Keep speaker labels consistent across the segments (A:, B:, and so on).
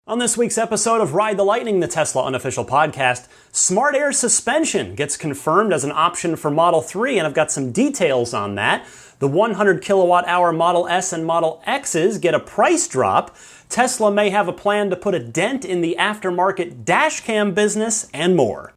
A: On this week's episode of Ride the Lightning, the Tesla unofficial podcast, Smart Air suspension gets confirmed as an option for Model 3, and I've got some details on that. The 100 kilowatt hour Model S and Model X's get a price drop. Tesla may have a plan to put a dent in the aftermarket dashcam business, and more.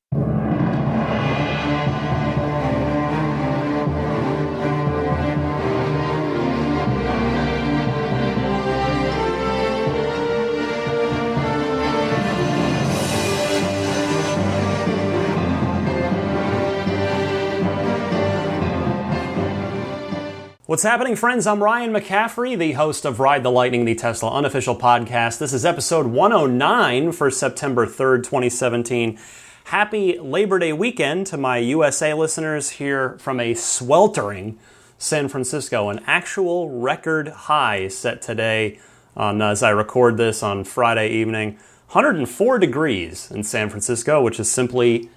A: What's happening, friends? I'm Ryan McCaffrey, the host of Ride the Lightning, the Tesla unofficial podcast. This is episode 109 for September 3rd, 2017. Happy Labor Day weekend to my USA listeners here from a sweltering San Francisco. An actual record high set today as I record this on Friday evening. 104 degrees in San Francisco, which has simply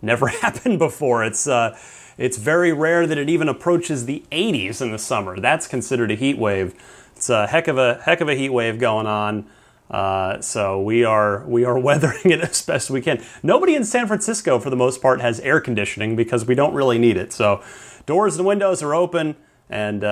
A: never happened before. It's very rare that it even approaches the 80s in the summer. That's considered a heat wave. It's a heck of a heat wave going on. So we are weathering it as best we can. Nobody in San Francisco, for the most part, has air conditioning because we don't really need it. So doors and windows are open, and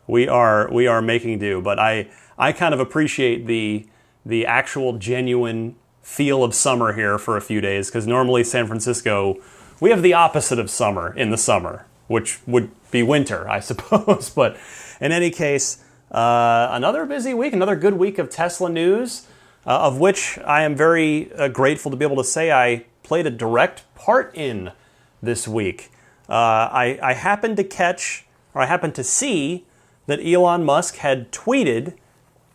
A: we are making do. But I kind of appreciate the actual genuine feel of summer here for a few days, because normally San Francisco, we have the opposite of summer in the summer, which would be winter, I suppose. But in any case, another busy week, another good week of Tesla news, of which I am very grateful to be able to say I played a direct part in this week. I happened to see that Elon Musk had tweeted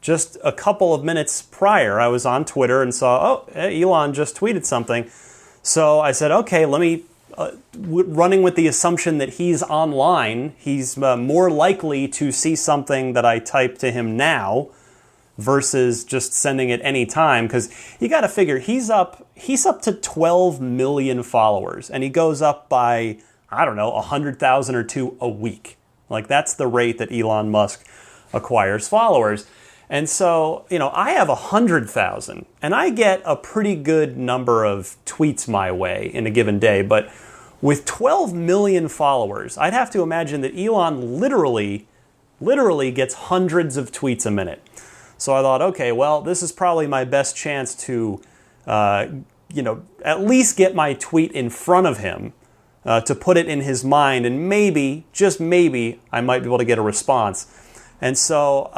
A: just a couple of minutes prior. I was on Twitter and saw, Elon just tweeted something. So I said, okay, let me, running with the assumption that he's online, he's more likely to see something that I type to him now versus just sending it any time. Because you got to figure, he's up to 12 million followers, and he goes up by, 100,000 or two a week. Like, that's the rate that Elon Musk acquires followers. And so, I have 100,000, and I get a pretty good number of tweets my way in a given day. But with 12 million followers, I'd have to imagine that Elon literally gets hundreds of tweets a minute. So I thought, okay, well, this is probably my best chance to, at least get my tweet in front of him, to put it in his mind, and maybe, just maybe, I might be able to get a response. And so,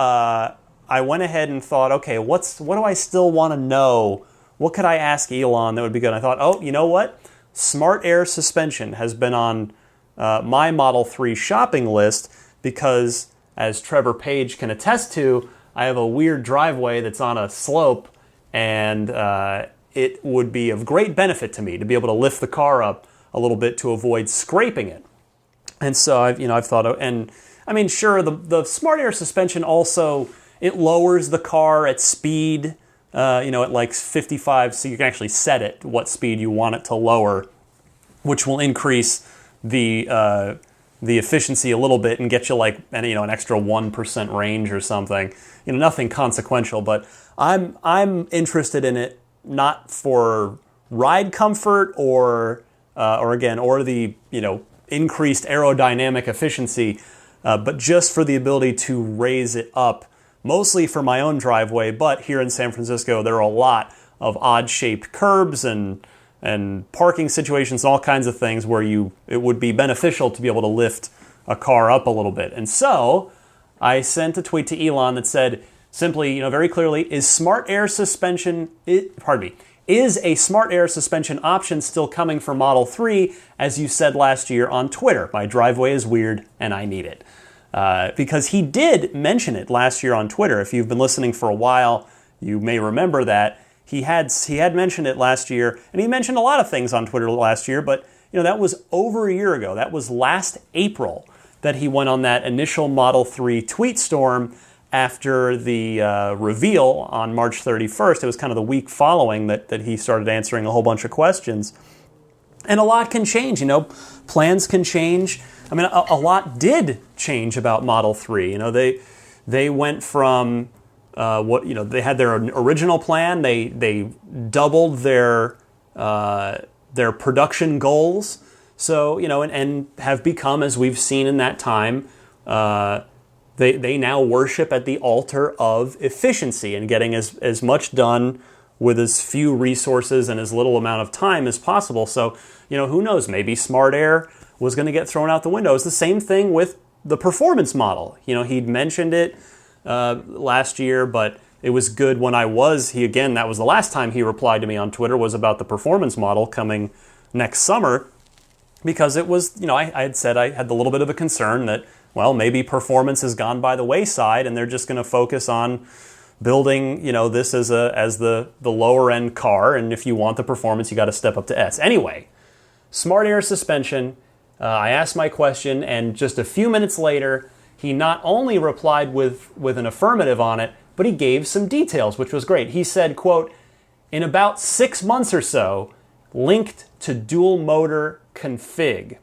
A: I went ahead and thought, okay, what do I still want to know? What could I ask Elon that would be good? And I thought, you know what? Smart Air suspension has been on my Model 3 shopping list because, as Trevor Page can attest to, I have a weird driveway that's on a slope, and it would be of great benefit to me to be able to lift the car up a little bit to avoid scraping it. And so I've thought, and I mean, sure, the Smart Air suspension also, it lowers the car at speed, at like 55, so you can actually set it what speed you want it to lower, which will increase the efficiency a little bit and get you like an extra 1% range or something. Nothing consequential, but I'm interested in it not for ride comfort or the increased aerodynamic efficiency, but just for the ability to raise it up. Mostly for my own driveway, but here in San Francisco, there are a lot of odd-shaped curbs and parking situations, all kinds of things where it would be beneficial to be able to lift a car up a little bit. And so I sent a tweet to Elon that said simply, very clearly, is a Smart Air suspension option still coming for Model 3, as you said last year on Twitter? My driveway is weird and I need it. Because he did mention it last year on Twitter. If you've been listening for a while, you may remember that. He had mentioned it last year, and he mentioned a lot of things on Twitter last year, but that was over a year ago. That was last April that he went on that initial Model 3 tweet storm after the reveal on March 31st. It was kind of the week following that he started answering a whole bunch of questions. And a lot can change, plans can change. I mean, a lot did change about Model 3. They went from they had their original plan. They doubled their production goals. So, and have become, as we've seen in that time, they now worship at the altar of efficiency and getting as much done with as few resources and as little amount of time as possible. So, who knows? Maybe Smart Air was going to get thrown out the window. It's the same thing with the performance model. He'd mentioned it last year, but it was good when that was the last time he replied to me on Twitter, was about the performance model coming next summer, because it was, I had said I had a little bit of a concern that, well, maybe performance has gone by the wayside and they're just going to focus on building, this as the lower end car, and if you want the performance, you got to step up to S. Anyway, Smart Air suspension. I asked my question, and just a few minutes later, he not only replied with an affirmative on it, but he gave some details, which was great. He said, quote, "In about 6 months or so, linked to dual motor config."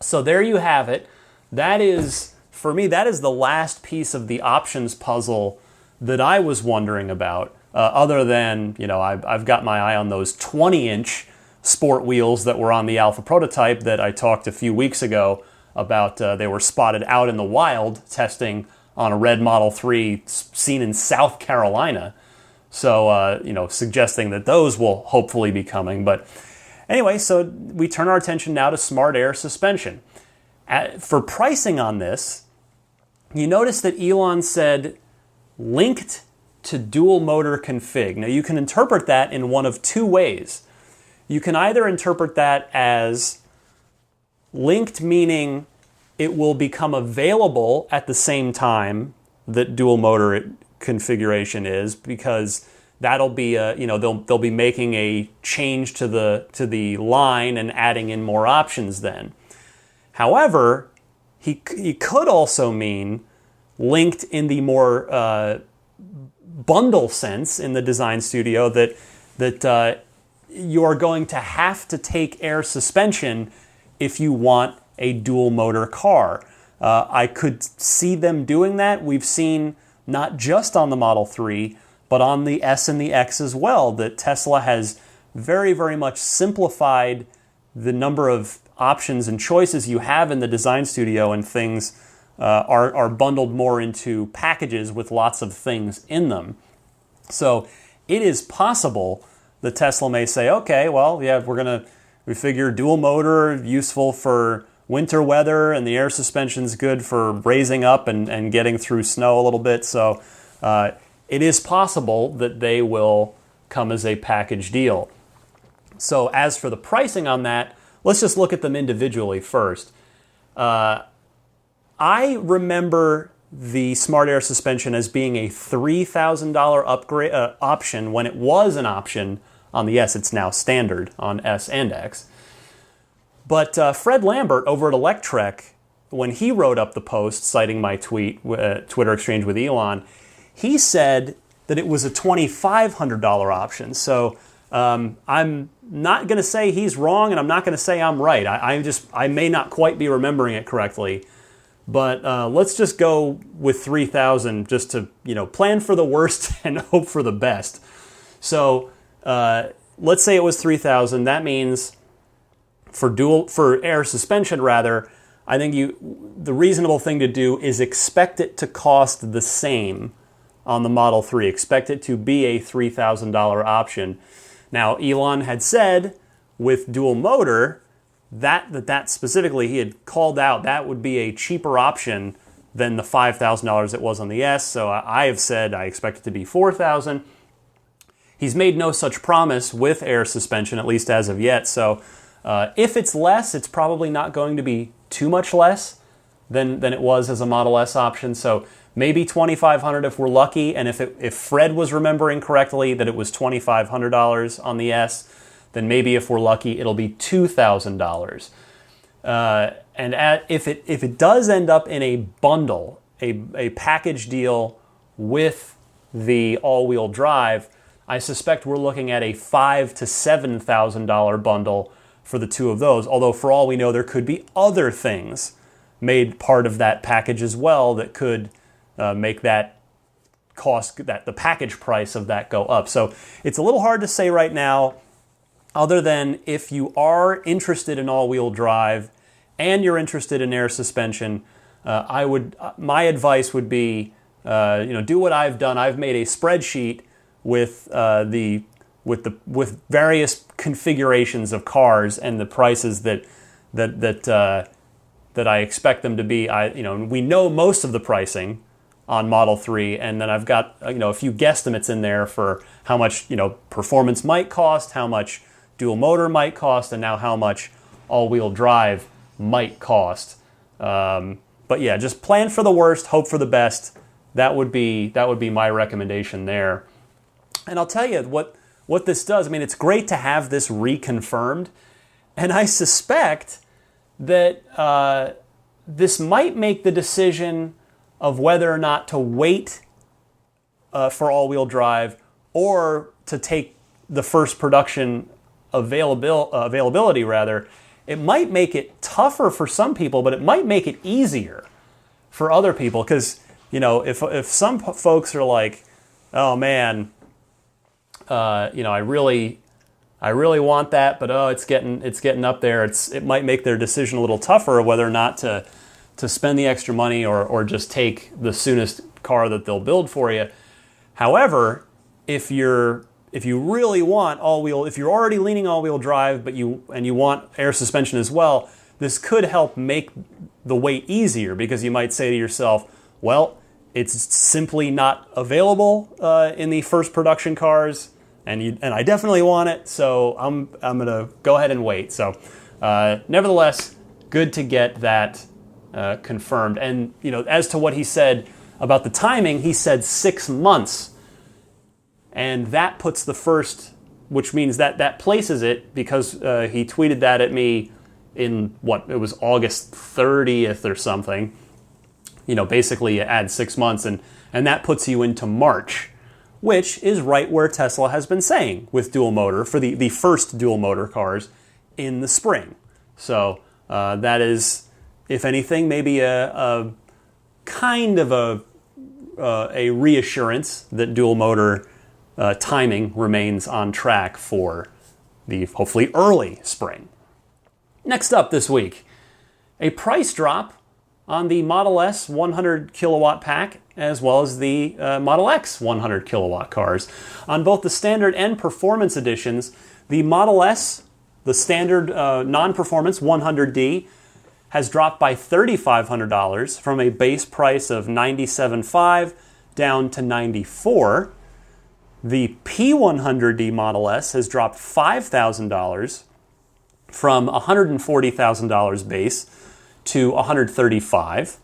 A: So there you have it. That is, for me, that is the last piece of the options puzzle that I was wondering about, other than, I've got my eye on those 20-inch sport wheels that were on the Alpha prototype that I talked a few weeks ago about. They were spotted out in the wild testing on a red Model 3 seen in South Carolina. So, suggesting that those will hopefully be coming. But anyway, so we turn our attention now to Smart Air suspension. For pricing on this, you notice that Elon said linked to dual motor config. Now, you can interpret that in one of two ways. You can either interpret that as linked, meaning it will become available at the same time that dual motor configuration is, because that'll be they'll be making a change to the line and adding in more options then. He could also mean linked in the more bundle sense in the design studio, that you are going to have to take air suspension if you want a dual motor car. I could see them doing that. We've seen, not just on the Model 3, but on the S and the X as well, that Tesla has very, very much simplified the number of options and choices you have in the design studio, and things are bundled more into packages with lots of things in them. So it is possible that Tesla may say, okay, well, yeah, we figure dual motor useful for winter weather, and the air suspension's good for raising up and getting through snow a little bit. So it is possible that they will come as a package deal. So as for the pricing on that, let's just look at them individually first. I remember the Smart Air suspension as being a $3,000 upgrade option when it was an option on the S. It's now standard on S and X. But Fred Lambert over at Electrek, when he wrote up the post citing my Twitter exchange with Elon, he said that it was a $2,500 option. So I'm not going to say he's wrong, and I'm not going to say I'm right. I may not quite be remembering it correctly. But let's just go with 3,000 just to plan for the worst and hope for the best. So let's say it was 3,000. That means for air suspension, rather, I think the reasonable thing to do is expect it to cost the same on the Model 3. Expect it to be a $3,000 option. Now, Elon had said with dual motor that specifically he had called out that would be a cheaper option than the $5,000 it was on the S. So I have said I expect it to be $4,000. He's made no such promise with air suspension, at least as of yet. So if it's less, it's probably not going to be too much less than it was as a Model S option. So maybe $2,500 if we're lucky. And if Fred was remembering correctly that it was $2,500 on the S, then maybe if we're lucky, it'll be $2,000. And if it does end up in a bundle, a package deal with the all-wheel drive, I suspect we're looking at a $5,000 to $7,000 bundle for the two of those. Although for all we know, there could be other things made part of that package as well that could make that cost, that the package price of that go up. So it's a little hard to say right now, other than if you are interested in all-wheel drive and you're interested in air suspension, my advice would be, do what I've done. I've made a spreadsheet with various configurations of cars and the prices that I expect them to be. We know most of the pricing on Model 3, and then I've got a few guesstimates in there for how much performance might cost, how much dual motor might cost, and now how much all-wheel drive might cost. But yeah, just plan for the worst, hope for the best. That would be my recommendation there. And I'll tell you what this does. I mean, it's great to have this reconfirmed, and I suspect that this might make the decision of whether or not to wait for all-wheel drive or to take the first production availability rather. It might make it tougher for some people, but it might make it easier for other people, because if some folks are like, oh man, I really want that, but it's getting up there. It might make their decision a little tougher whether or not to spend the extra money or just take the soonest car that they'll build for you. However, if you really want all-wheel, if you're already leaning all-wheel drive, but you want air suspension as well, this could help make the wait easier, because you might say to yourself, well, it's simply not available in the first production cars, and I definitely want it, so I'm gonna go ahead and wait. So, nevertheless, good to get that confirmed. And as to what he said about the timing, he said 6 months. And that puts the first, which means that places it, because he tweeted that at me in it was August 30th or something. Basically you add 6 months, and that puts you into March, which is right where Tesla has been saying with dual motor for the first dual motor cars in the spring. So that is, if anything, maybe a kind of a reassurance that dual motor timing remains on track for the hopefully early spring. Next up this week, a price drop on the Model S 100 kilowatt pack, as well as the Model X 100 kilowatt cars. On both the standard and performance editions, the Model S, the standard non-performance 100D, has dropped by $3,500 from a base price of $97,500 down to $94,000. The P100D Model S has dropped $5,000 from $140,000 base to $135,000.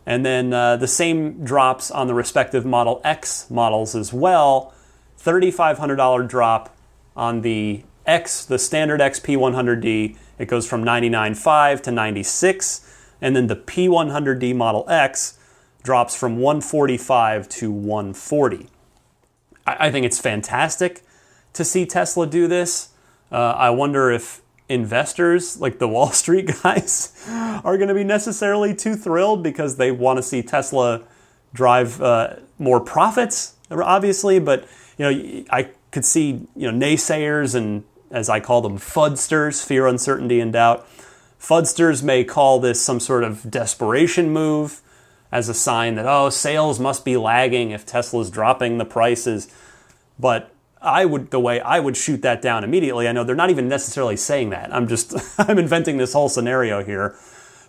A: And then the same drops on the respective Model X models as well. $3,500 drop on the X, the standard X P100D. It goes from $99,500 to $96,000. And then the P100D Model X drops from $145,000 to $140,000. I think it's fantastic to see Tesla do this. I wonder if investors, like the Wall Street guys, are going to be necessarily too thrilled because they want to see Tesla drive more profits, obviously. But I could see naysayers and, as I call them, fudsters, fear, uncertainty, and doubt. Fudsters may call this some sort of desperation move, as a sign that, sales must be lagging if Tesla's dropping the prices. But the way I would shoot that down immediately, I know they're not even necessarily saying that. I'm inventing this whole scenario here.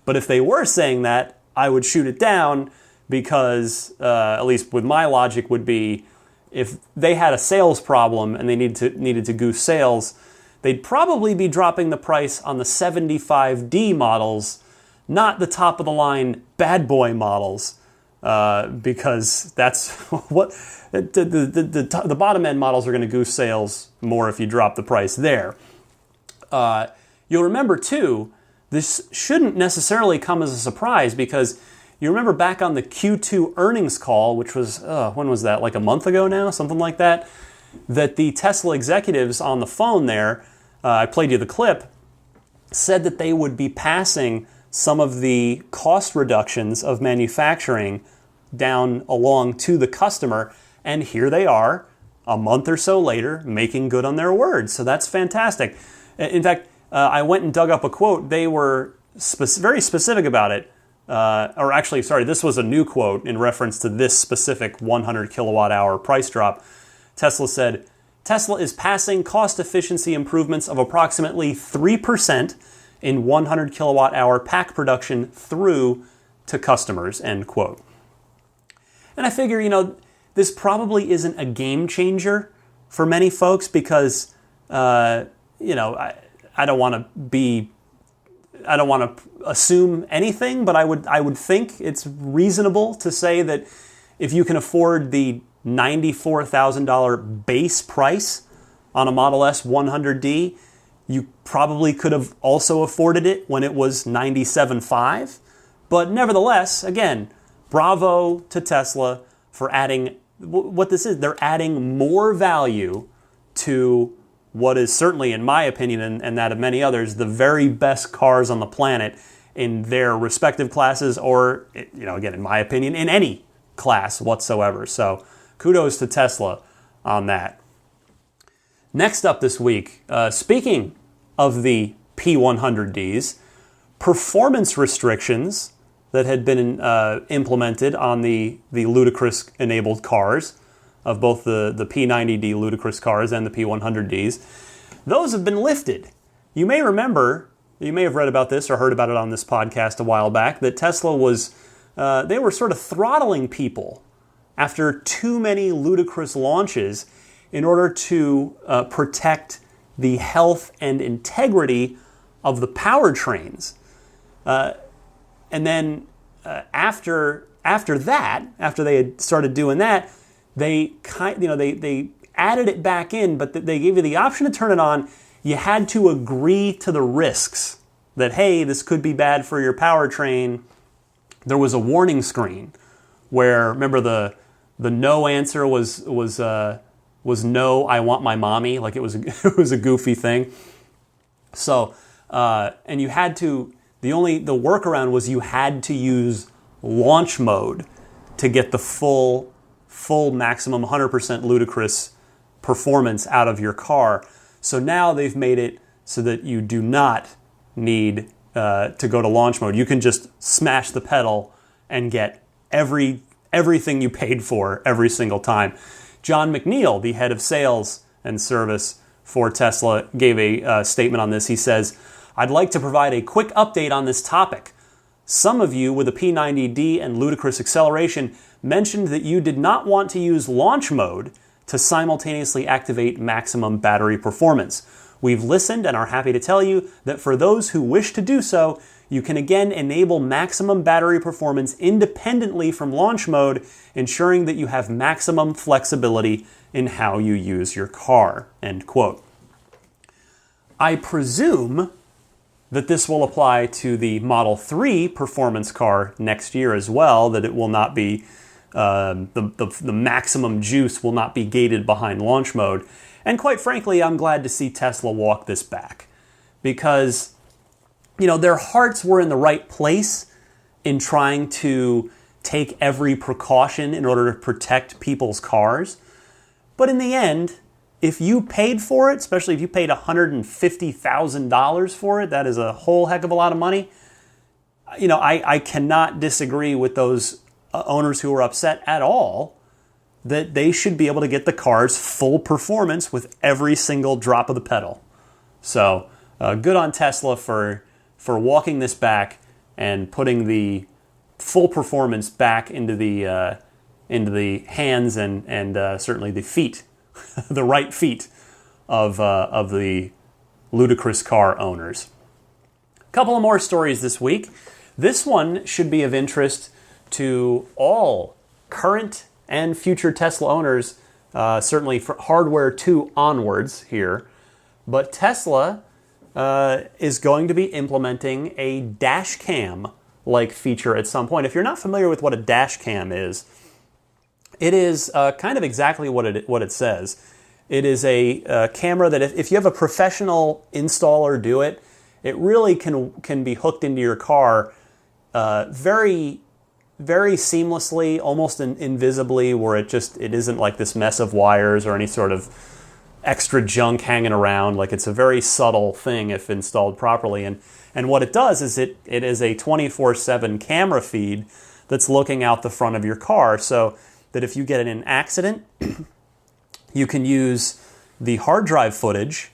A: But if they were saying that, I would shoot it down because, at least with my logic, would be if they had a sales problem and they needed to goose sales, they'd probably be dropping the price on the 75D models, not the top-of-the-line bad boy models, because that's what the bottom-end models are going to goose sales more if you drop the price there. You'll remember, too, this shouldn't necessarily come as a surprise, because you remember back on the Q2 earnings call, which was, when was that, like a month ago now, something like that, that the Tesla executives on the phone there, I played you the clip, said that they would be passing some of the cost reductions of manufacturing down along to the customer, and here they are a month or so later making good on their word. So that's fantastic. In fact, I went and dug up a quote. They were very specific about it. This was a new quote in reference to this specific 100 kilowatt hour price drop. Tesla said, Tesla is passing cost efficiency improvements of approximately 3% in 100 kilowatt hour pack production through to customers, end quote. And I figure, this probably isn't a game changer for many folks because, I don't want to assume anything, but I would think it's reasonable to say that if you can afford the $94,000 base price on a Model S 100D, you probably could have also afforded it when it was $97,500. But nevertheless, again, bravo to Tesla for adding what this is. They're adding more value to what is certainly, in my opinion, and that of many others, the very best cars on the planet in their respective classes, or, again, in my opinion, in any class whatsoever. So kudos to Tesla on that. Next up this week, speaking of the P100Ds, performance restrictions that had been implemented on the Ludicrous-enabled cars of both the P90D Ludicrous cars and the P100Ds, those have been lifted. You may remember, you may have read about this or heard about it on this podcast a while back, that Tesla they were sort of throttling people after too many Ludicrous launches in order to protect the health and integrity of the powertrains. And then after they had started doing that, they added it back in, but they gave you the option to turn it on. You had to agree to the risks that, hey, this could be bad for your powertrain. There was a warning screen where, remember, the no answer was no, I want my mommy. Like it was a goofy thing. So and you had to. The workaround was you had to use launch mode to get the full maximum 100% Ludicrous performance out of your car. So now they've made it so that you do not need to go to launch mode. You can just smash the pedal and get everything you paid for every single time. John McNeil, the head of sales and service for Tesla, gave a statement on this. He says, I'd like to provide a quick update on this topic. Some of you with a P90D and Ludicrous acceleration mentioned that you did not want to use launch mode to simultaneously activate maximum battery performance. We've listened and are happy to tell you that for those who wish to do so, you can again enable maximum battery performance independently from launch mode, ensuring that you have maximum flexibility in how you use your car. End quote. I presume that this will apply to the Model 3 performance car next year as well, that it will not be, the maximum juice will not be gated behind launch mode. And quite frankly, I'm glad to see Tesla walk this back because, their hearts were in the right place in trying to take every precaution in order to protect people's cars. But in the end, if you paid for it, especially if you paid $150,000 for it, that is a whole heck of a lot of money. I cannot disagree with those owners who are upset at all that they should be able to get the car's full performance with every single drop of the pedal. So good on Tesla for walking this back and putting the full performance back into the hands and certainly the feet. The right feet of the Ludicrous car owners. A couple of more stories this week. This one should be of interest to all current and future Tesla owners, certainly for hardware 2 onwards here. But Tesla is going to be implementing a dash cam-like feature at some point. If you're not familiar with what a dash cam is, it is kind of exactly what it says. It is a camera that if you have a professional installer do it, it really can be hooked into your car very very seamlessly, almost invisibly, where it isn't like this mess of wires or any sort of extra junk hanging around. Like, it's a very subtle thing if installed properly. And what it does is it is a 24/7 camera feed that's looking out the front of your car, so that if you get in an accident, you can use the hard drive footage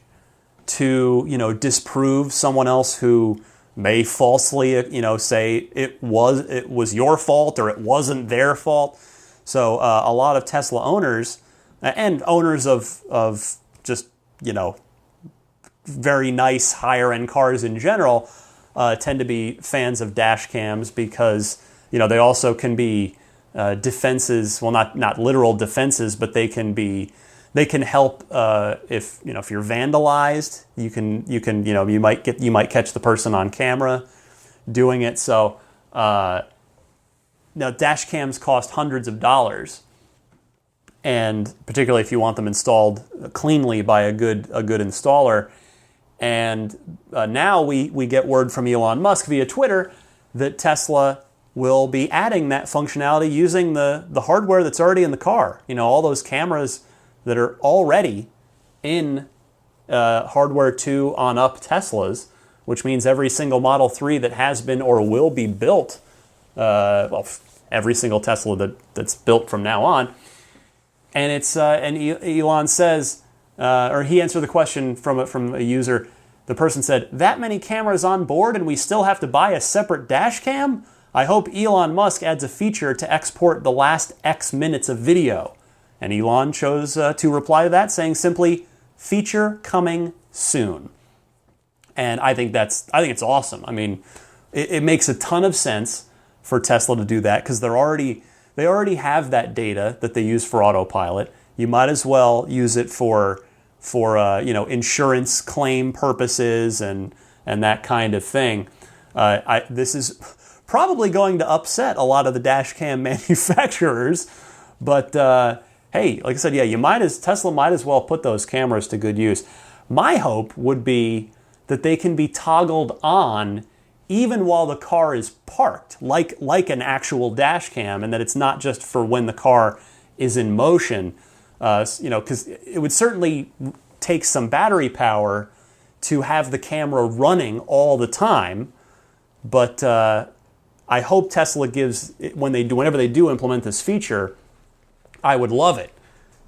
A: to, disprove someone else who may falsely, say it was your fault or it wasn't their fault. So a lot of Tesla owners and owners of just, very nice higher end cars in general tend to be fans of dash cams because, they also can be defenses. Well, not literal defenses, but they can help if you're vandalized. You might catch the person on camera doing it. So now dash cams cost hundreds of dollars, and particularly if you want them installed cleanly by a good installer. And now we get word from Elon Musk via Twitter that Tesla will be adding that functionality using the hardware that's already in the car. All those cameras that are already in hardware 2 on up Teslas, which means every single Model 3 that has been or will be built, every single Tesla that's built from now on. And it's and Elon says, or he answered the question from a user. The person said, "That many cameras on board and we still have to buy a separate dash cam? I hope Elon Musk adds a feature to export the last X minutes of video." And Elon chose to reply to that, saying simply, "Feature coming soon." And I think it's awesome. I mean, it makes a ton of sense for Tesla to do that because they already have that data that they use for autopilot. You might as well use it for insurance claim purposes and that kind of thing. This is probably going to upset a lot of the dash cam manufacturers, but hey, like I said, yeah, Tesla might as well put those cameras to good use. My hope would be that they can be toggled on even while the car is parked, like an actual dash cam, and that it's not just for when the car is in motion. Because it would certainly take some battery power to have the camera running all the time. But I hope Tesla gives, whenever they do implement this feature, I would love it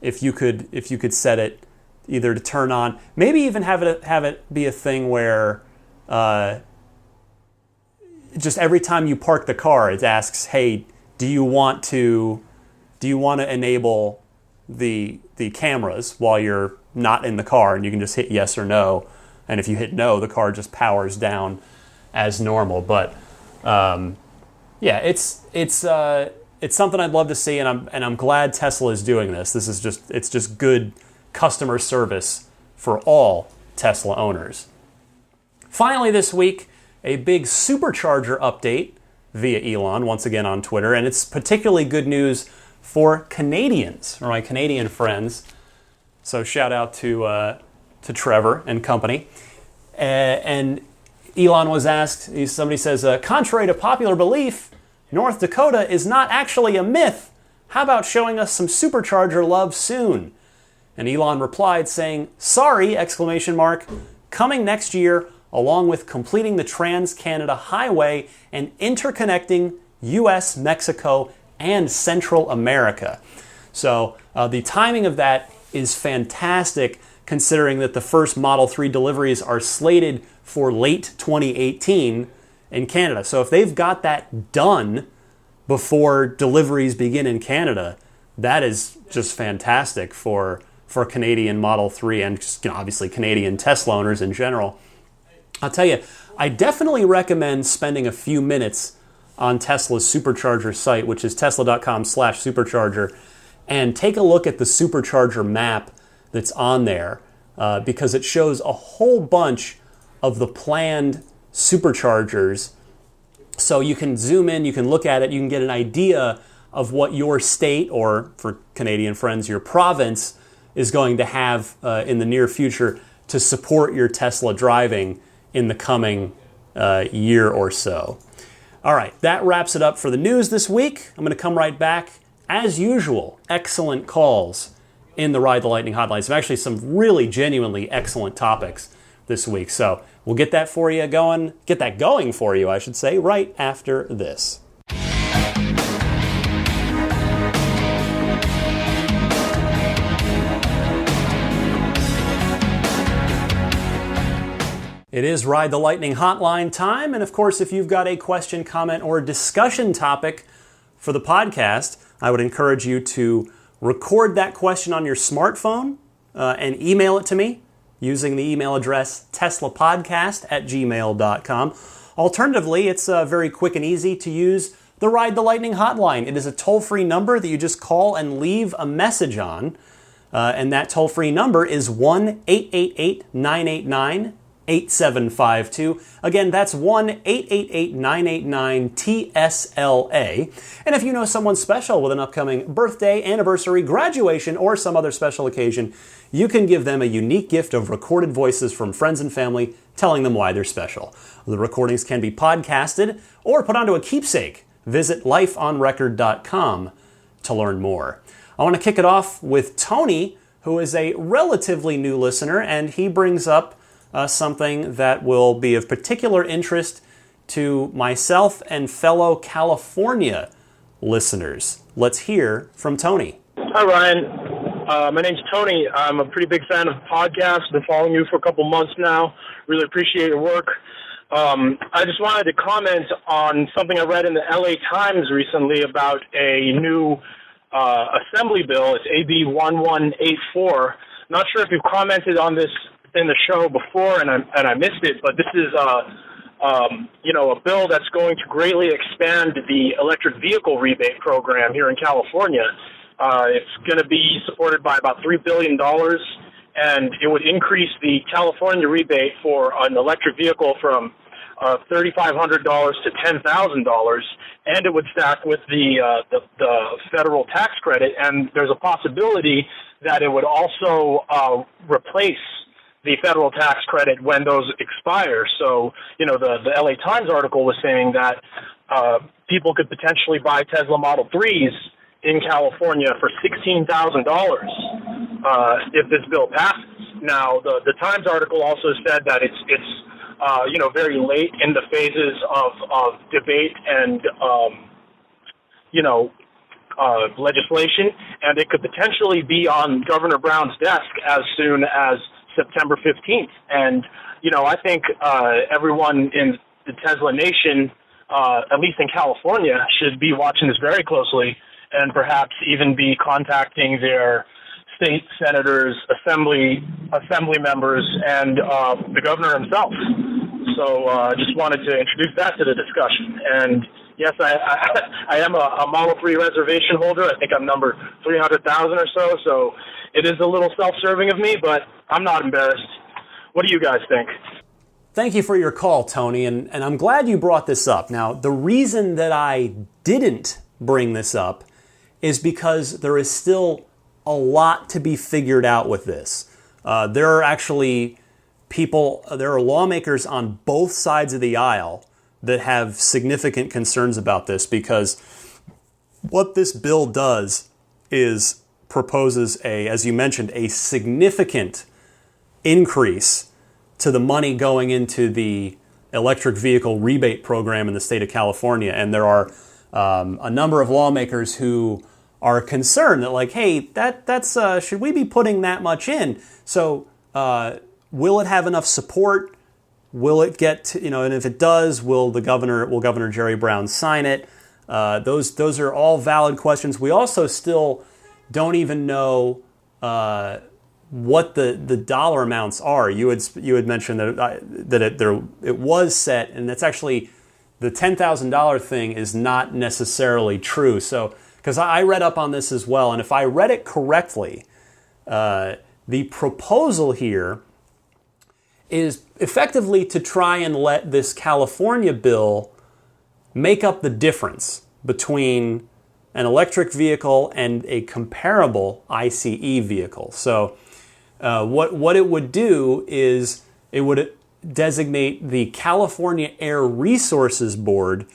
A: if you could set it either to turn on, maybe even have it be a thing where just every time you park the car, it asks, "Hey, do you want to enable the cameras while you're not in the car?" And you can just hit yes or no. And if you hit no, the car just powers down as normal. But it's something I'd love to see, and I'm glad Tesla is doing this. It's just good customer service for all Tesla owners. Finally this week, a big supercharger update via Elon, once again on Twitter, and it's particularly good news for Canadians, or my Canadian friends. So shout out to Trevor and company. And Elon was asked, somebody says, "Contrary to popular belief, North Dakota is not actually a myth. How about showing us some supercharger love soon?" And Elon replied saying, "Sorry, ! Coming next year, along with completing the Trans-Canada Highway and interconnecting U.S., Mexico, and Central America." So the timing of that is fantastic, considering that the first Model 3 deliveries are slated for late 2018 in Canada. So if they've got that done before deliveries begin in Canada, that is just fantastic for Canadian Model 3 and just, obviously Canadian Tesla owners in general. I'll tell you, I definitely recommend spending a few minutes on Tesla's supercharger site, which is tesla.com/supercharger, and take a look at the supercharger map that's on there, because it shows a whole bunch of the planned superchargers. So you can zoom in, you can look at it, you can get an idea of what your state, or for Canadian friends, your province, is going to have in the near future to support your Tesla driving in the coming year or so. All right, that wraps it up for the news this week. I'm going to come right back. As usual, excellent calls in the Ride the Lightning hotlines. Actually, some really genuinely excellent topics this week. So we'll get that going for you, I should say, right after this. It is Ride the Lightning hotline time, and of course, if you've got a question, comment, or discussion topic for the podcast, I would encourage you to record that question on your smartphone and email it to me using the email address teslapodcast@gmail.com. Alternatively, it's very quick and easy to use the Ride the Lightning hotline. It is a toll-free number that you just call and leave a message on, and that toll-free number is 1-888-989-8752. Again, that's 1-888-989-TSLA. And if you know someone special with an upcoming birthday, anniversary, graduation, or some other special occasion, you can give them a unique gift of recorded voices from friends and family telling them why they're special. The recordings can be podcasted or put onto a keepsake. Visit lifeonrecord.com to learn more. I want to kick it off with Tony, who is a relatively new listener, and he brings up something that will be of particular interest to myself and fellow California listeners. Let's hear from Tony.
B: Hi, Ryan. My name's Tony. I'm a pretty big fan of podcasts. Been following you for a couple months now. Really appreciate your work. I just wanted to comment on something I read in the LA Times recently about a new assembly bill. It's AB 1184. Not sure if you've commented on this in the show before, and I missed it, but this is a bill that's going to greatly expand the electric vehicle rebate program here in California. It's going to be supported by about $3 billion, and it would increase the California rebate for an electric vehicle from $3,500 to $10,000, and it would stack with the federal tax credit, and there's a possibility that it would also replace the federal tax credit when those expire. So, the LA Times article was saying that people could potentially buy Tesla Model 3s in California for $16,000 if this bill passes. Now, the Times article also said that it's very late in the phases of debate and, legislation, and it could potentially be on Governor Brown's desk as soon as September 15th. And, I think everyone in the Tesla nation, at least in California, should be watching this very closely and perhaps even be contacting their state senators, assembly members, and the governor himself. So I just wanted to introduce that to the discussion. And yes, I am a Model 3 reservation holder. I think I'm number 300,000 or so. So it is a little self-serving of me, but I'm not embarrassed. What do you guys think?
A: Thank you for your call, Tony, and I'm glad you brought this up. Now, the reason that I didn't bring this up is because there is still a lot to be figured out with this. There are actually there are lawmakers on both sides of the aisle that have significant concerns about this, because what this bill does is proposes as you mentioned, a significant increase to the money going into the electric vehicle rebate program in the state of California. And there are a number of lawmakers who are concerned that, hey, that's should we be putting that much in? So will it have enough support? Will it get to, and if it does, will Governor Jerry Brown sign it? Those are all valid questions. We also still don't even know what the dollar amounts are. You had mentioned that it was set, and that's actually the $10,000 thing is not necessarily true. So, because I read up on this as well, and if I read it correctly, the proposal here is effectively to try and let this California bill make up the difference between an electric vehicle and a comparable ICE vehicle. So what it would do is it would designate the California Air Resources Board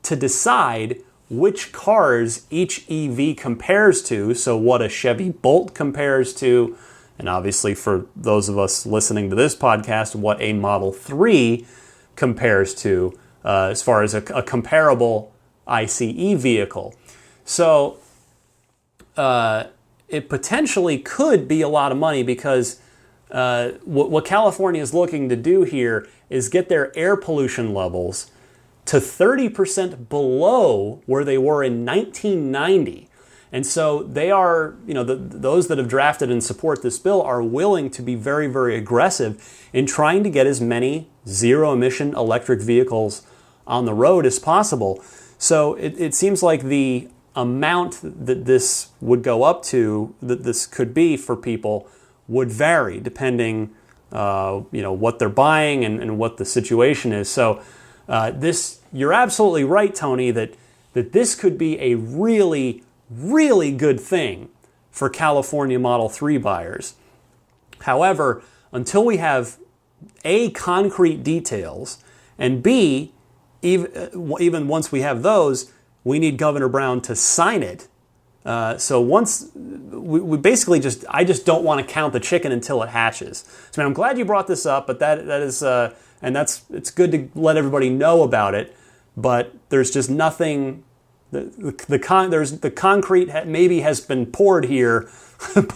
A: to decide which cars each EV compares to, so what a Chevy Bolt compares to, and obviously for those of us listening to this podcast, what a Model 3 compares to as far as a comparable ICE vehicle. So it potentially could be a lot of money because what California is looking to do here is get their air pollution levels to 30% below where they were in 1990. And so they are, those that have drafted and support this bill are willing to be very, very aggressive in trying to get as many zero-emission electric vehicles on the road as possible. So it seems like the amount that this would go up to, that this could be for people, would vary depending, what they're buying and what the situation is. So you're absolutely right, Tony, that this could be a really, really good thing for California Model 3 buyers. However, until we have A, concrete details, and B, even once we have those, we need Governor Brown to sign it. So once we basically I just don't want to count the chicken until it hatches. So I'm glad you brought this up, but that is it's good to let everybody know about it. But there's just nothing. The concrete maybe has been poured here,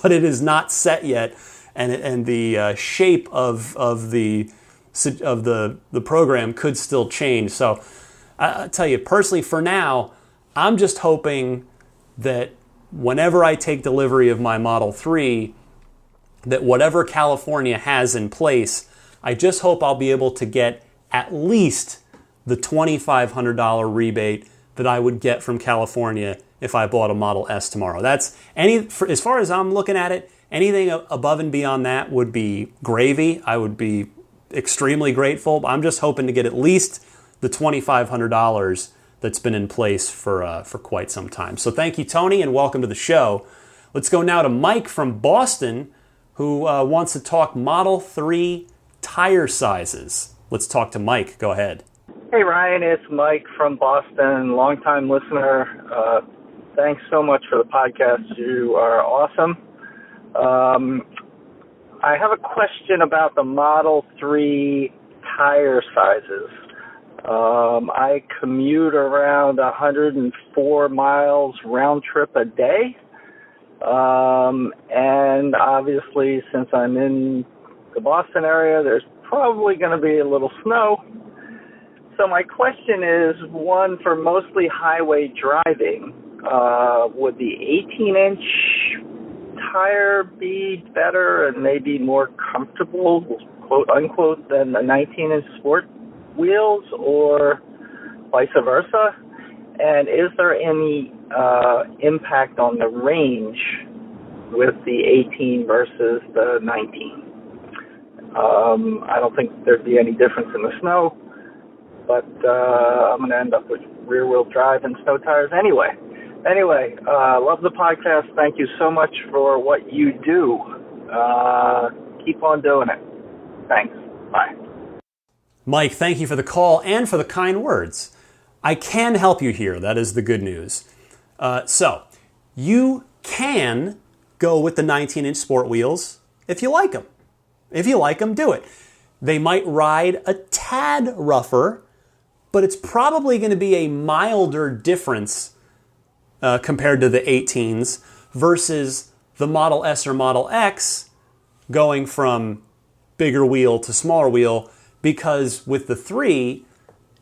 A: but it is not set yet, and the shape of the program could still change. So I tell you personally, for now, I'm just hoping that whenever I take delivery of my Model 3, that whatever California has in place, I just hope I'll be able to get at least the $2,500 rebate that I would get from California if I bought a Model S tomorrow. That's as far as I'm looking at it, anything above and beyond that would be gravy. I would be extremely grateful. I'm just hoping to get at least the $2,500 that's been in place for quite some time. So thank you, Tony, and welcome to the show. Let's go now to Mike from Boston, who wants to talk Model 3 tire sizes. Let's talk to Mike. Go ahead.
C: Hey, Ryan, it's Mike from Boston, longtime listener. Thanks so much for the podcast. You are awesome. I have a question about the Model 3 tire sizes. I commute around 104 miles round trip a day. And obviously, since I'm in the Boston area, there's probably going to be a little snow. So my question is, one, for mostly highway driving, would the 18-inch tire be better and maybe more comfortable, quote unquote, than the 19-inch sport wheels, or vice versa? And is there any impact on the range with the 18 versus the 19? I don't think there'd be any difference in the snow, but I'm going to end up with rear-wheel drive and snow tires anyway. Anyway, love the podcast. Thank you so much for what you do. Keep on doing it. Thanks. Bye.
A: Mike, thank you for the call and for the kind words. I can help you here. That is the good news. So, you can go with the 19-inch sport wheels if you like them. If you like them, do it. They might ride a tad rougher, but it's probably going to be a milder difference compared to the 18s versus the Model S or Model X going from bigger wheel to smaller wheel, because with the 3,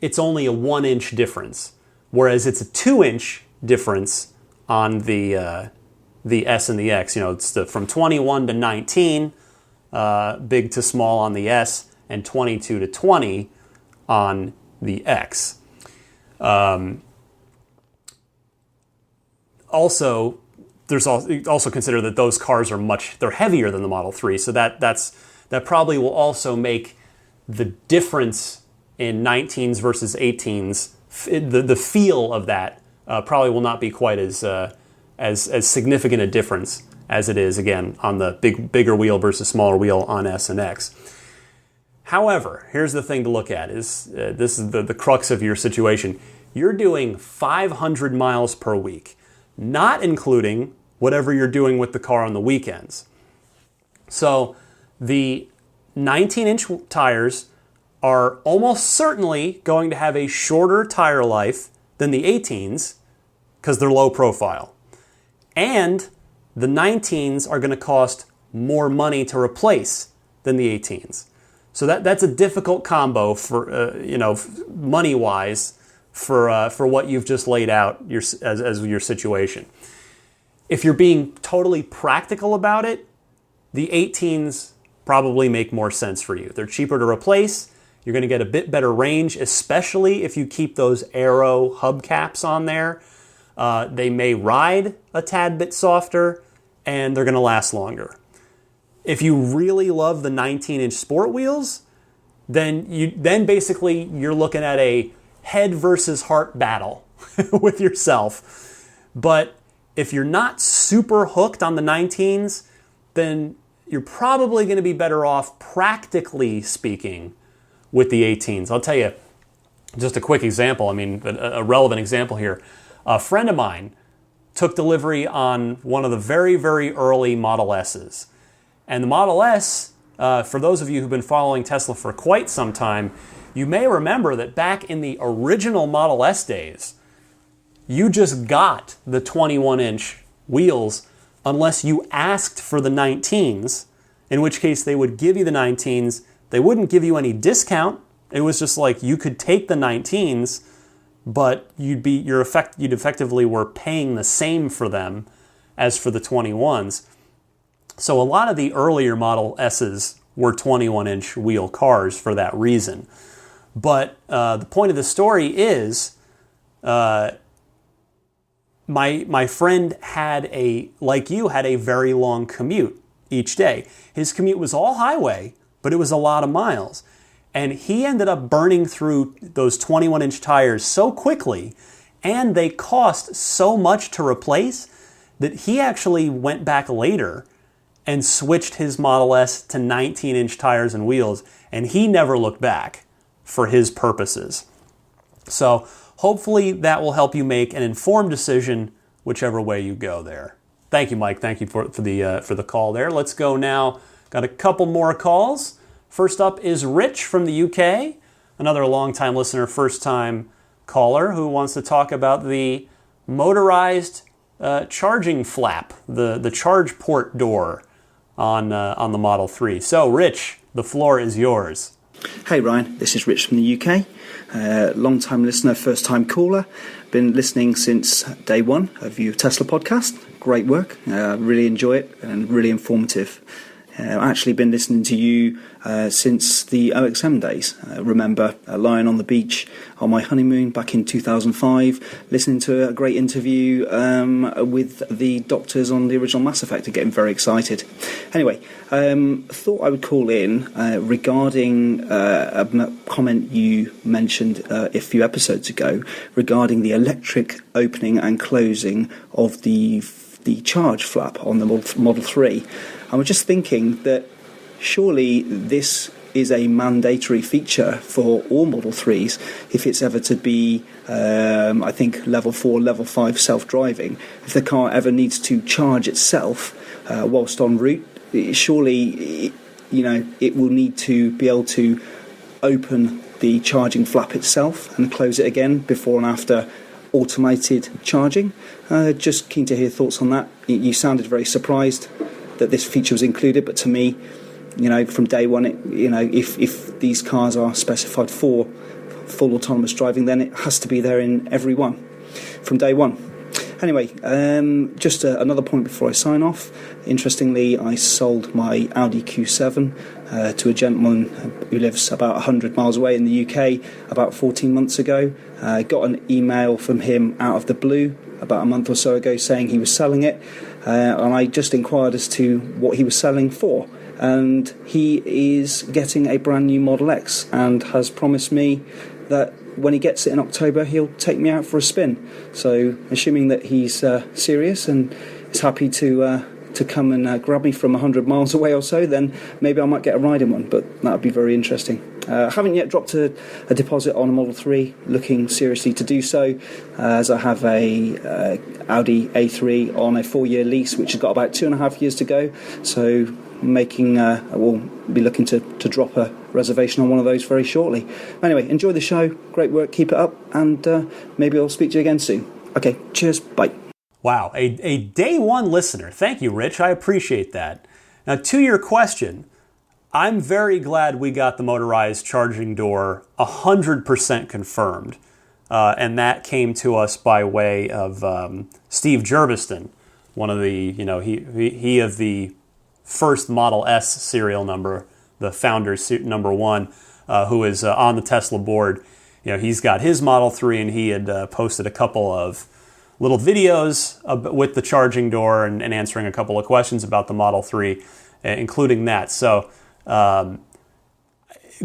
A: it's only a 1-inch difference, whereas it's a 2-inch difference on the S and the X. It's from 21 to 19, big to small on the S, and 22 to 20 on the X. Also, also consider that those cars are they're heavier than the Model 3, so that probably will also make the difference in 19s versus 18s, the feel of that probably will not be quite as significant a difference as it is, again, on the bigger wheel versus smaller wheel on S and X. However, here's the thing to look at, this is the crux of your situation. you're doing 500 miles per week, not including whatever you're doing with the car on the weekends. So the 19-inch tires are almost certainly going to have a shorter tire life than the 18s because they're low profile. And the 19s are going to cost more money to replace than the 18s. So that's a difficult combo for, money-wise for what you've just laid out as your situation. If you're being totally practical about it, the 18s probably make more sense for you. They're cheaper to replace. You're going to get a bit better range, especially if you keep those aero hubcaps on there. They may ride a tad bit softer, and they're going to last longer. If you really love the 19-inch sport wheels, then basically you're looking at a head versus heart battle with yourself. But if you're not super hooked on the 19s, then you're probably going to be better off, practically speaking, with the 18s. I'll tell you just a quick example. I mean, a relevant example here. A friend of mine took delivery on one of the very, very early Model S's. And the Model S, for those of you who've been following Tesla for quite some time, you may remember that back in the original Model S days, you just got the 21-inch wheels unless you asked for the 19s, in which case they would give you the 19s. They wouldn't give you any discount. It was just like you could take the 19s, but you'd effectively were paying the same for them as for the 21s. So a lot of the earlier Model S's were 21-inch wheel cars for that reason. But the point of the story is, my friend had a very long commute each day. His commute was all highway, but it was a lot of miles. And he ended up burning through those 21-inch tires so quickly, and they cost so much to replace, that he actually went back later and switched his Model S to 19-inch tires and wheels, and he never looked back for his purposes. So hopefully that will help you make an informed decision whichever way you go there. Thank you, Mike. Thank you for the call there. Let's go now. Got a couple more calls. First up is Rich from the UK, another long-time listener, first-time caller who wants to talk about the motorized charging flap, the charge port door on the Model 3. So, Rich, the floor is yours.
D: Hey Ryan, this is Rich from the UK, long-time listener, first-time caller. Been listening since day one of your Tesla podcast. Great work, really enjoy it and really informative. I've actually been listening to you since the OXM days. Remember lying on the beach on my honeymoon back in 2005, listening to a great interview with the doctors on the original Mass Effect and getting very excited. Anyway, thought I would call in regarding a comment you mentioned a few episodes ago regarding the electric opening and closing of the charge flap on the Model 3. I was just thinking that surely this is a mandatory feature for all Model 3s if it's ever to be, I think, level 4, level 5 self-driving. If the car ever needs to charge itself whilst en route, surely it will need to be able to open the charging flap itself and close it again before and after automated charging. Just keen to hear thoughts on that. You sounded very surprised that this feature was included, but to me, from day one, if these cars are specified for full autonomous driving, then it has to be there in every one from day one. Anyway, just another point before I sign off. Interestingly, I sold my Audi Q7 to a gentleman who lives about 100 miles away in the UK about 14 months ago. Got an email from him out of the blue about a month or so ago saying he was selling it, and I just inquired as to what he was selling for. And he is getting a brand new Model X and has promised me that when he gets it in October, he'll take me out for a spin. So, assuming that he's serious and is happy to to come and grab me from 100 miles away or so, then maybe I might get a ride in one, but that would be very interesting. I haven't yet dropped a deposit on a Model 3, looking seriously to do so, as I have a Audi A3 on a 4-year lease, which has got about 2.5 years to go, so I will be looking to drop a reservation on one of those very shortly. Anyway, enjoy the show, great work, keep it up, and maybe I'll speak to you again soon. Okay, cheers, bye.
A: Wow, a day one listener. Thank you, Rich. I appreciate that. Now, to your question, I'm very glad we got the motorized charging door 100% confirmed. And that came to us by way of Steve Jerviston, one of the, he of the first Model S serial number, the founder number 1, who is on the Tesla board. He's got his Model 3, and he had posted a couple of little videos with the charging door and answering a couple of questions about the Model 3, including that. So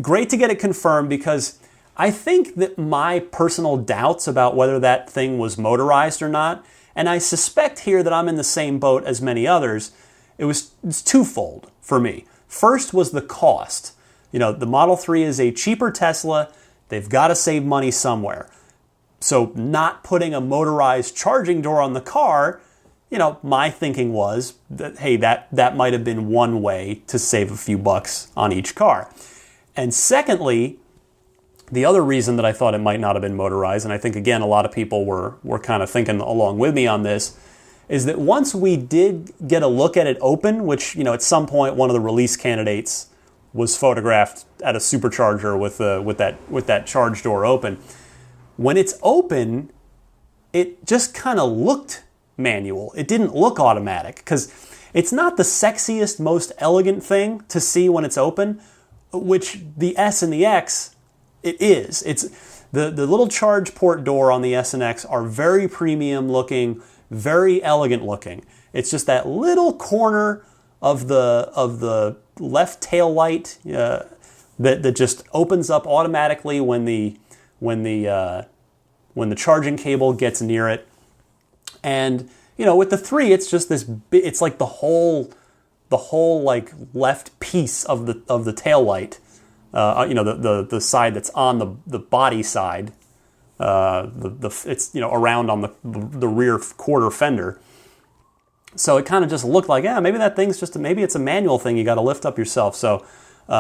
A: great to get it confirmed, because I think that my personal doubts about whether that thing was motorized or not, and I suspect here that I'm in the same boat as many others, it's twofold for me. First was the cost. The Model 3 is a cheaper Tesla. They've got to save money somewhere. So not putting a motorized charging door on the car, my thinking was that, hey, that might have been one way to save a few bucks on each car. And secondly, the other reason that I thought it might not have been motorized, and I think, again, a lot of people were kind of thinking along with me on this, is that once we did get a look at it open, which, at some point one of the release candidates was photographed at a supercharger with that charge door open. When it's open, it just kind of looked manual. It didn't look automatic, because it's not the sexiest, most elegant thing to see when it's open, which the S and the X, it is. It's the little charge port door on the S and X are very premium looking, very elegant looking. It's just that little corner of the left tail light that just opens up automatically when the charging cable gets near it. And with the 3, it's just this. It's like the whole like left piece of the tail light. The side that's on the body side. It's around on the rear quarter fender. So it kind of just looked like, maybe that thing's maybe it's a manual thing you got to lift up yourself. So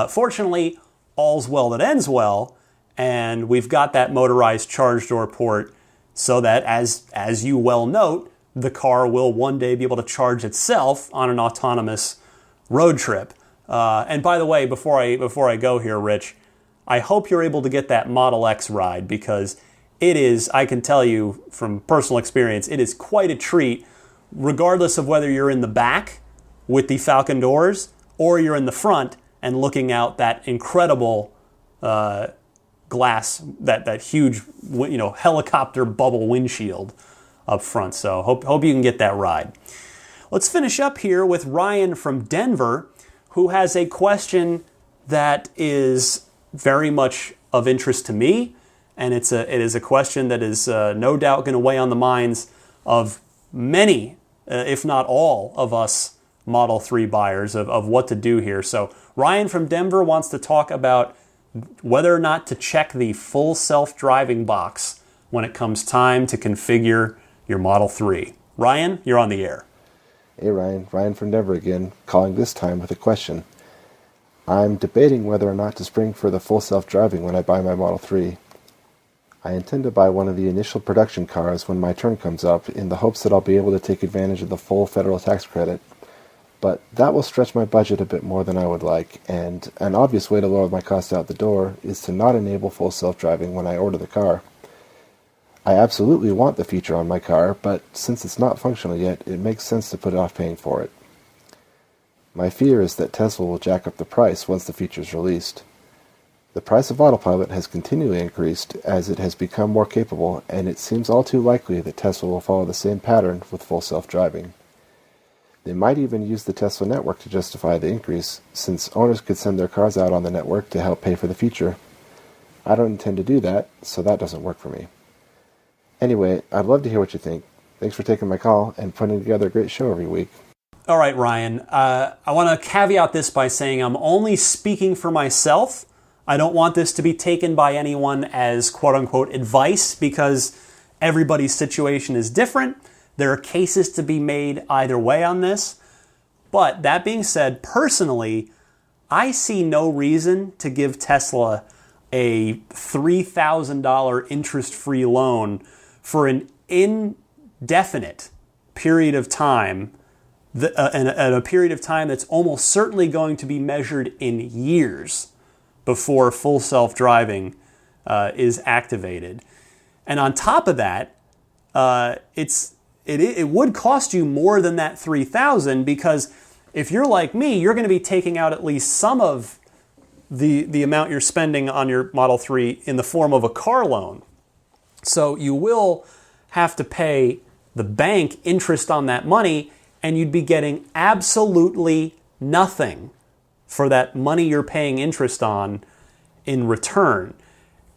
A: fortunately, all's well that ends well, and we've got that motorized charge door port, so that as you well note, the car will one day be able to charge itself on an autonomous road trip. And by the way, before I go here, Rich, I hope you're able to get that Model X ride, because it is, I can tell you from personal experience, it is quite a treat, regardless of whether you're in the back with the Falcon doors or you're in the front and looking out that incredible glass, that huge helicopter bubble windshield up front. So hope you can get that ride. Let's finish up here with Ryan from Denver, who has a question that is very much of interest to me, and it is a question that is no doubt going to weigh on the minds of many, if not all, of us Model 3 buyers of what to do here. So Ryan from Denver wants to talk about whether or not to check the full self-driving box when it comes time to configure your Model 3. Ryan, you're on the air.
E: Hey Ryan from Denver again, calling this time with a question. I'm debating whether or not to spring for the full self-driving when I buy my Model 3. I intend to buy one of the initial production cars when my turn comes up, in the hopes that I'll be able to take advantage of the full federal tax credit. But that will stretch my budget a bit more than I would like, and an obvious way to lower my cost out the door is to not enable full self-driving when I order the car. I absolutely want the feature on my car, but since it's not functional yet, it makes sense to put off paying for it. My fear is that Tesla will jack up the price once the feature is released. The price of autopilot has continually increased as it has become more capable, and it seems all too likely that Tesla will follow the same pattern with full self-driving. They might even use the Tesla network to justify the increase, since owners could send their cars out on the network to help pay for the feature. I don't intend to do that, so that doesn't work for me. Anyway, I'd love to hear what you think. Thanks for taking my call and putting together a great show every week.
A: All right, Ryan. I want to caveat this by saying I'm only speaking for myself. I don't want this to be taken by anyone as quote-unquote advice because everybody's situation is different. There are cases to be made either way on this. But that being said, personally, I see no reason to give Tesla a $3,000 interest-free loan for an indefinite period of time, and a period of time that's almost certainly going to be measured in years before full self-driving is activated. And on top of that, it would cost you more than that $3,000 because if you're like me, you're going to be taking out at least some of the amount you're spending on your Model 3 in the form of a car loan. So you will have to pay the bank interest on that money, and you'd be getting absolutely nothing for that money you're paying interest on in return.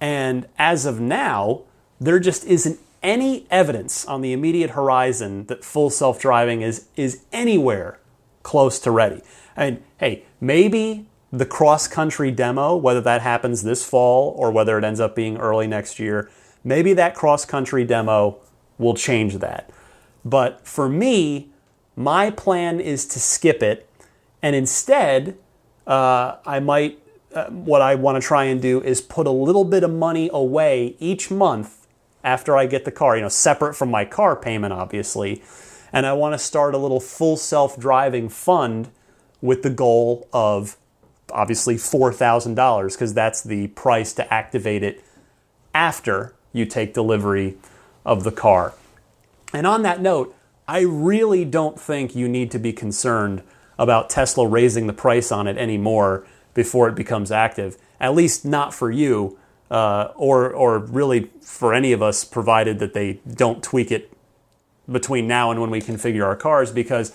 A: And as of now, there just isn't any evidence on the immediate horizon that full self-driving is anywhere close to ready. And hey, maybe the cross-country demo, whether that happens this fall or whether it ends up being early next year, maybe that cross-country demo will change that. But for me, my plan is to skip it, and instead, what I want to try and do is put a little bit of money away each month after I get the car, separate from my car payment, obviously. And I want to start a little full self-driving fund with the goal of, obviously, $4,000, because that's the price to activate it after you take delivery of the car. And on that note, I really don't think you need to be concerned about Tesla raising the price on it anymore before it becomes active. At least not for you, or really for any of us, provided that they don't tweak it between now and when we configure our cars, because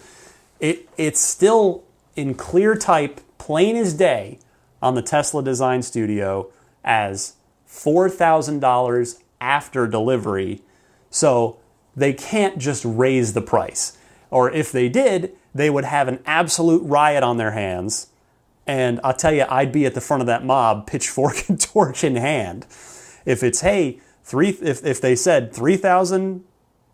A: it's still in clear type, plain as day, on the Tesla Design Studio as $4,000 after delivery. So they can't just raise the price. Or if they did, they would have an absolute riot on their hands. And I'll tell you, I'd be at the front of that mob, pitchfork and torch in hand. If it's, hey, if they said 3,000,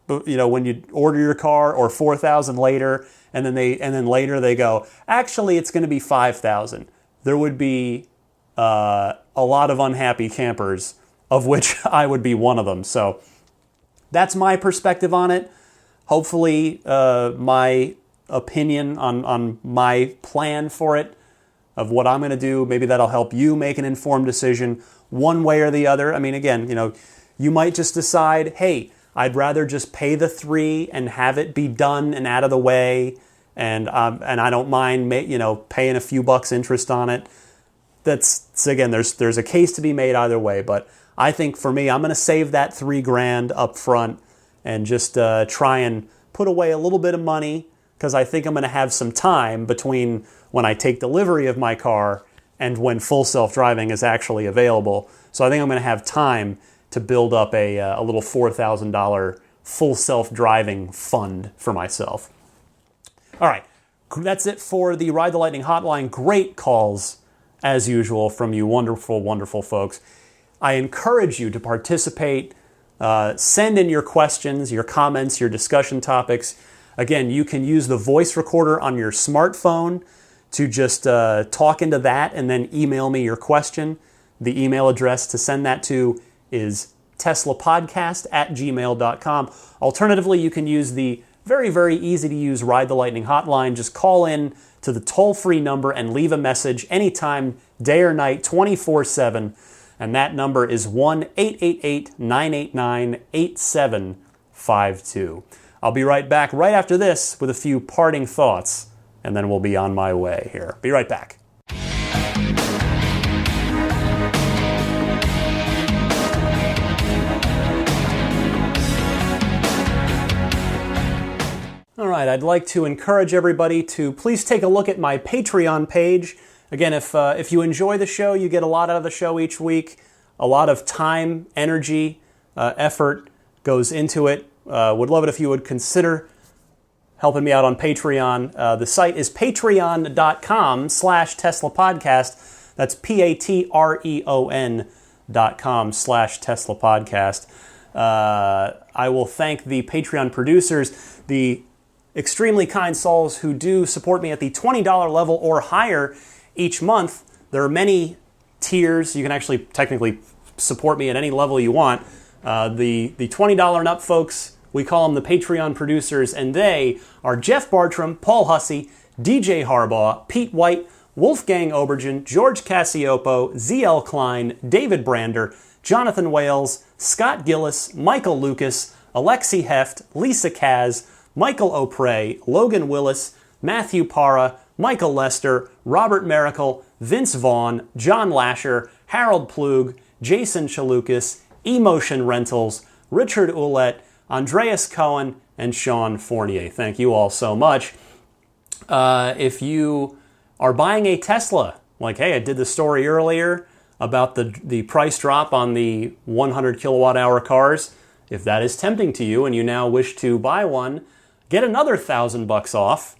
A: when you order your car, or 4,000 later, and then later they go, actually, it's going to be 5,000. There would be a lot of unhappy campers, of which I would be one of them. So that's my perspective on it. Hopefully, my opinion on my plan for it, of what I'm going to do, maybe that'll help you make an informed decision one way or the other. I mean, again, you might just decide, hey, I'd rather just pay the $3,000 and have it be done and out of the way, and I don't mind, paying a few bucks interest on it. That's again, there's a case to be made either way, but I think for me, I'm going to save that $3,000 up front and just try and put away a little bit of money, because I think I'm going to have some time between when I take delivery of my car and when full self-driving is actually available. So I think I'm going to have time to build up a little $4,000 full self-driving fund for myself. All right, that's it for the Ride the Lightning hotline. Great calls, as usual, from you wonderful, wonderful folks. I encourage you to participate. Send in your questions, your comments, your discussion topics. Again, you can use the voice recorder on your smartphone to just talk into that and then email me your question. The email address to send that to is teslapodcast@gmail.com. Alternatively, you can use the very, very easy to use Ride the Lightning hotline. Just call in to the toll-free number and leave a message anytime, day or night, 24/7. And that number is 1-888-989-8752. I'll be right back right after this with a few parting thoughts, and then we'll be on my way here. Be right back. All right, I'd like to encourage everybody to please take a look at my Patreon page. Again, if you enjoy the show, you get a lot out of the show each week. A lot of time, energy, effort goes into it. Would love it if you would consider helping me out on Patreon. The site is patreon.com/Tesla Podcast. That's patreon.com/Tesla Podcast. I will thank the Patreon producers, the extremely kind souls who do support me at the $20 level or higher each month. There are many tiers. You can actually technically support me at any level you want. The $20 and up folks, we call them the Patreon producers, and they are Jeff Bartram, Paul Hussey, DJ Harbaugh, Pete White, Wolfgang Obergen, George Cassiopo, ZL Klein, David Brander, Jonathan Wales, Scott Gillis, Michael Lucas, Alexi Heft, Lisa Kaz, Michael O'Prey, Logan Willis, Matthew Parra, Michael Lester, Robert Miracle, Vince Vaughn, John Lasher, Harold Plug, Jason Chalukas, Emotion Rentals, Richard Ouellette, Andreas Cohen, and Sean Fournier. Thank you all so much. If you are buying a Tesla, like, hey, I did the story earlier about the price drop on the 100 kilowatt hour cars. If that is tempting to you and you now wish to buy one, get another $1,000 off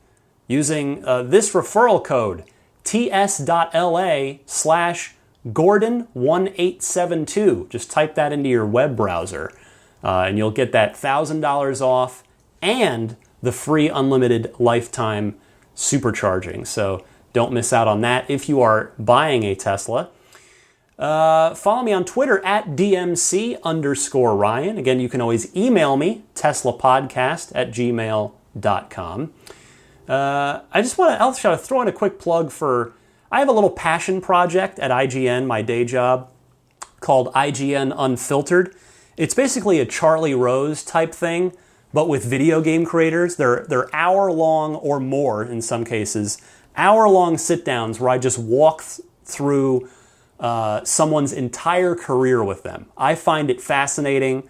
A: using this referral code, ts.la/Gordon1872. Just type that into your web browser and you'll get that $1,000 off and the free unlimited lifetime supercharging. So don't miss out on that if you are buying a Tesla. Follow me on Twitter at DMC_Ryan. Again, you can always email me, teslapodcast@gmail.com. I just want to throw in a quick plug for, I have a little passion project at IGN, my day job, called IGN Unfiltered. It's basically a Charlie Rose type thing, but with video game creators. They're hour-long or more, in some cases, hour-long sit-downs where I just walk through someone's entire career with them. I find it fascinating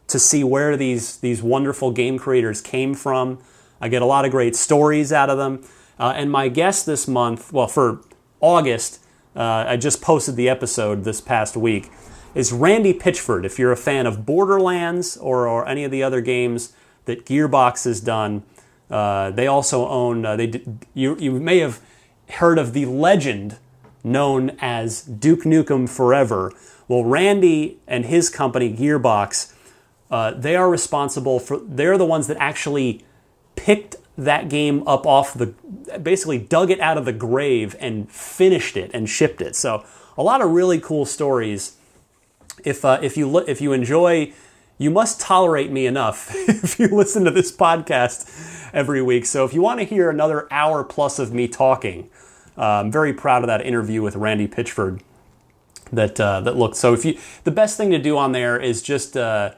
A: to see where these wonderful game creators came from. I get a lot of great stories out of them. And my guest this month, well, for August, I just posted the episode this past week, is Randy Pitchford. If you're a fan of Borderlands or any of the other games that Gearbox has done, they also own, you may have heard of the legend known as Duke Nukem Forever. Well, Randy and his company, Gearbox, they are responsible for, they're the ones that actually picked that game up basically dug it out of the grave and finished it and shipped it. So a lot of really cool stories. If you enjoy, you must tolerate me enough if you listen to this podcast every week. So if you want to hear another hour plus of me talking, I'm very proud of that interview with Randy Pitchford that looked. So the best thing to do on there is just, you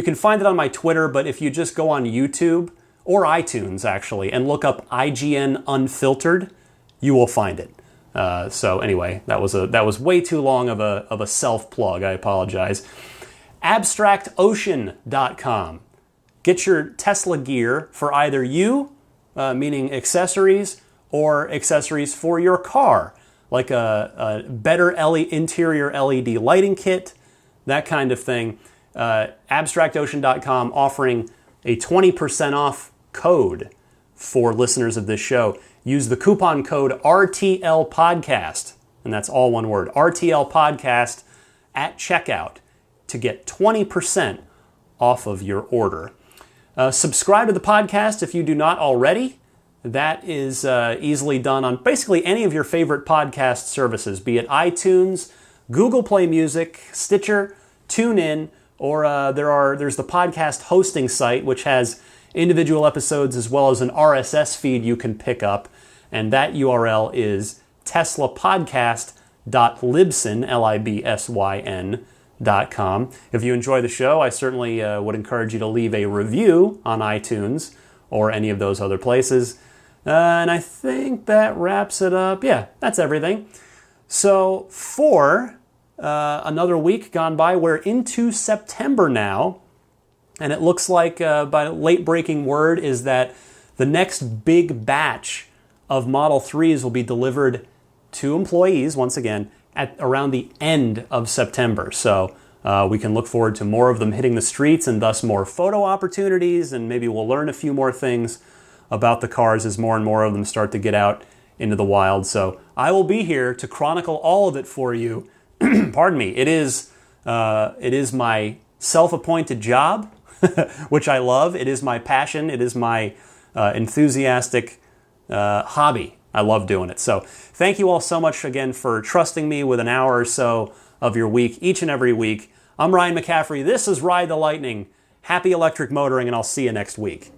A: can find it on my Twitter, but if you just go on YouTube or iTunes actually and look up IGN Unfiltered, you will find it. So anyway, that was way too long of a self plug. I apologize. AbstractOcean.com. Get your Tesla gear for either you, meaning accessories, or accessories for your car, like a better interior LED lighting kit, that kind of thing. AbstractOcean.com offering a 20% off code for listeners of this show. Use the coupon code RTL Podcast, and that's all one word, RTL Podcast, at checkout to get 20% off of your order. Subscribe to the podcast if you do not already. That is easily done on basically any of your favorite podcast services, be it iTunes, Google Play Music, Stitcher, TuneIn, or there's the podcast hosting site, which has individual episodes as well as an RSS feed you can pick up. And that URL is teslapodcast.libsyn, LIBSYN.com. If you enjoy the show, I certainly would encourage you to leave a review on iTunes or any of those other places. And I think that wraps it up. Yeah, that's everything. So for another week gone by, we're into September now. And it looks like by late breaking word is that the next big batch of Model 3s will be delivered to employees, once again, at around the end of September. So we can look forward to more of them hitting the streets and thus more photo opportunities, and maybe we'll learn a few more things about the cars as more and more of them start to get out into the wild. So I will be here to chronicle all of it for you. Pardon me. It is my self-appointed job, which I love. It is my passion. It is my enthusiastic hobby. I love doing it. So thank you all so much again for trusting me with an hour or so of your week, each and every week. I'm Ryan McCaffrey. This is Ride the Lightning. Happy electric motoring, and I'll see you next week.